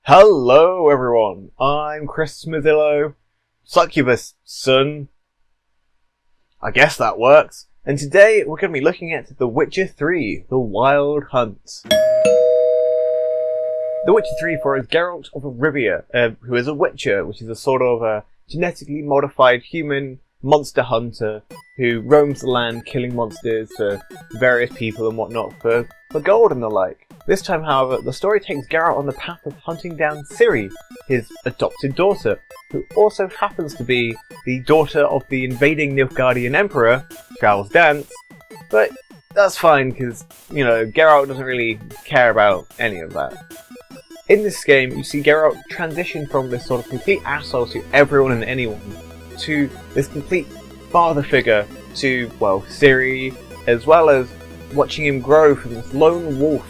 Hello everyone, I'm Chris Smithillo, Succubus son. I guess that works. And today we're going to be looking at The Witcher 3, The Wild Hunt. The Witcher 3 follows Geralt of Rivia, who is a witcher, which is a sort of a genetically modified human monster hunter who roams the land killing monsters for various people and whatnot for gold and the like. This time, however, the story takes Geralt on the path of hunting down Ciri, his adopted daughter, who also happens to be the daughter of the invading Nilfgaardian Emperor, Charles Dance, but that's fine because, you know, Geralt doesn't really care about any of that. In this game, you see Geralt transition from this sort of complete asshole to everyone and anyone, to this complete father figure to, well, Ciri, as well as watching him grow from this lone wolf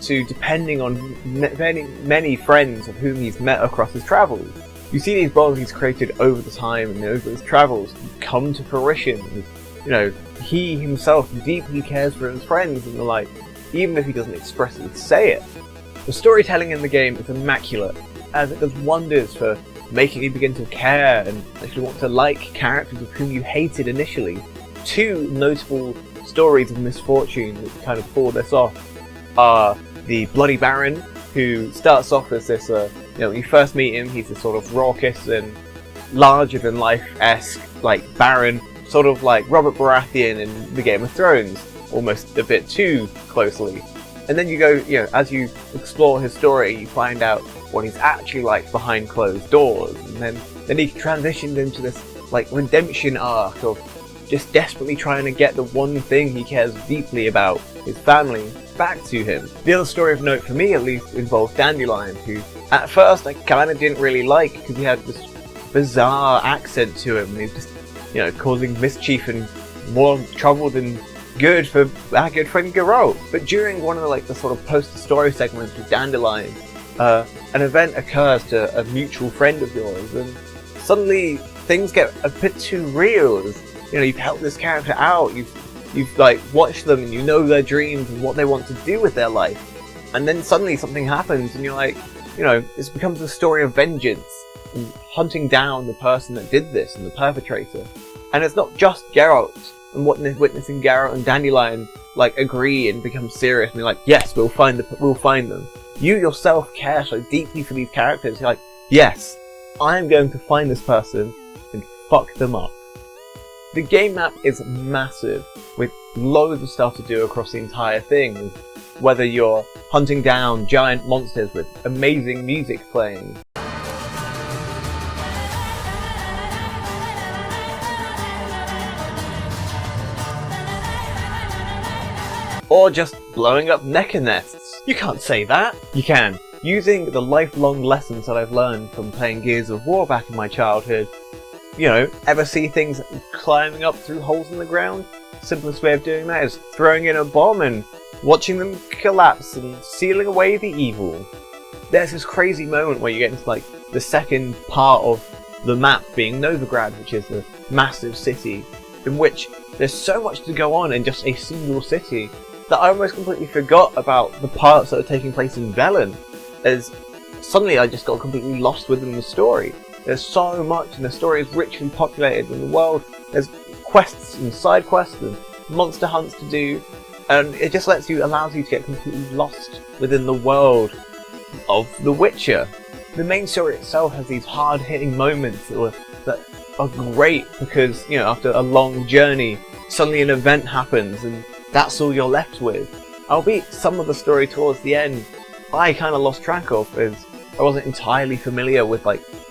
to depending on many friends of whom he's met across his travels. You see these bonds he's created over the time and over his travels come to fruition. You know, he himself deeply cares for his friends and the like, even if he doesn't expressly say it. The storytelling in the game is immaculate, as it does wonders for making you begin to care and actually want to like characters of whom you hated initially. Two notable stories of misfortune that kind of pull this off are the Bloody Baron, who starts off as this, when you first meet him, he's this sort of raucous and larger-than-life-esque, like, Baron, sort of like Robert Baratheon in the Game of Thrones, almost a bit too closely. And then you go, as you explore his story, you find out what he's actually like behind closed doors, and then he transitioned into this, like, redemption arc of just desperately trying to get the one thing he cares deeply about, his family, back to him. The other story of note for me, at least, involves Dandelion, who at first I kind of didn't really like because he had this bizarre accent to him. He was just, causing mischief and more trouble than good for our good friend Geralt. But during one of the sort of post-story segments with Dandelion, an event occurs to a mutual friend of yours, and suddenly things get a bit too real. You've helped this character out, you've watched them and you know their dreams and what they want to do with their life. And then suddenly something happens and you're like, this becomes a story of vengeance and hunting down the person that did this and the perpetrator. And it's not just Geralt and witnessing Geralt and Dandelion agree and become serious and be like, yes, we'll find them. You yourself care so deeply for these characters. You're like, yes, I'm going to find this person and fuck them up. The game map is massive, with loads of stuff to do across the entire thing, whether you're hunting down giant monsters with amazing music playing, or just blowing up mecha nests. You can't say that! You can. Using the lifelong lessons that I've learned from playing Gears of War back in my childhood, ever see things climbing up through holes in the ground? Simplest way of doing that is throwing in a bomb and watching them collapse and sealing away the evil. There's this crazy moment where you get into the second part of the map being Novigrad, which is a massive city, in which there's so much to go on in just a single city that I almost completely forgot about the parts that are taking place in Velen, as suddenly I just got completely lost within the story. There's so much, and the story is richly populated in the world. There's quests and side quests and monster hunts to do, and it just allows you to get completely lost within the world of The Witcher. The main story itself has these hard-hitting moments that are great because, after a long journey, suddenly an event happens and that's all you're left with. Albeit some of the story towards the end, I kind of lost track of, as I wasn't entirely familiar with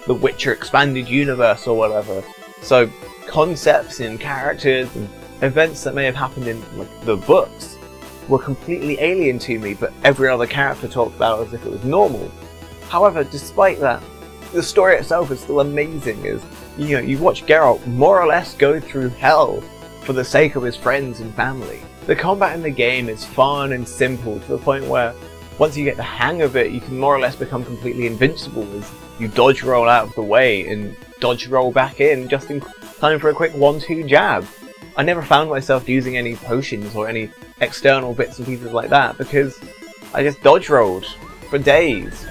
the Witcher expanded universe or whatever. So concepts and characters and events that may have happened in the books were completely alien to me, but every other character talked about as if it was normal. However, despite that, the story itself is still amazing, as you watch Geralt more or less go through hell for the sake of his friends and family. The combat in the game is fun and simple to the point where once you get the hang of it, you can more or less become completely invincible as you dodge roll out of the way and dodge roll back in just in time for a quick 1-2 jab. I never found myself using any potions or any external bits and pieces like that because I just dodge rolled for days.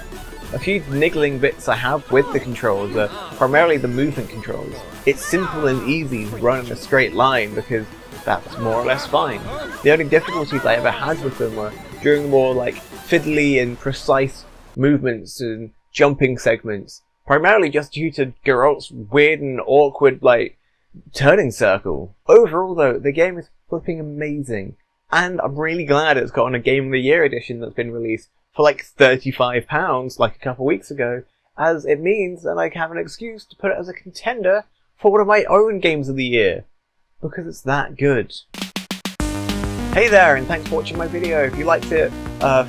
A few niggling bits I have with the controls are primarily the movement controls. It's simple and easy to run in a straight line because that's more or less fine. The only difficulties I ever had with them were during more like fiddly and precise movements and jumping segments, primarily just due to Geralt's weird and awkward like turning circle. Overall though, the game is flipping amazing, and I'm really glad it's gotten a Game of the Year edition that's been released for like £35 like a couple weeks ago, as it means that I have an excuse to put it as a contender for one of my own Games of the Year, because it's that good. Hey there, and thanks for watching my video. If you liked it,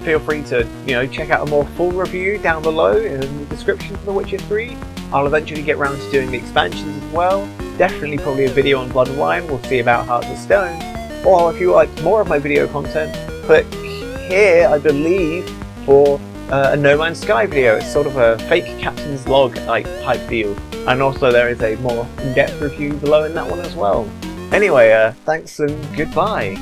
feel free to check out a more full review down below in the description for The Witcher 3. I'll eventually get round to doing the expansions as well. Definitely probably a video on Blood and Wine. We'll see about Hearts of Stone. Or if you like more of my video content, click here, I believe, for a No Man's Sky video. It's sort of a fake Captain's Log type deal. And also there is a more in-depth review below in that one as well. Anyway, thanks and goodbye.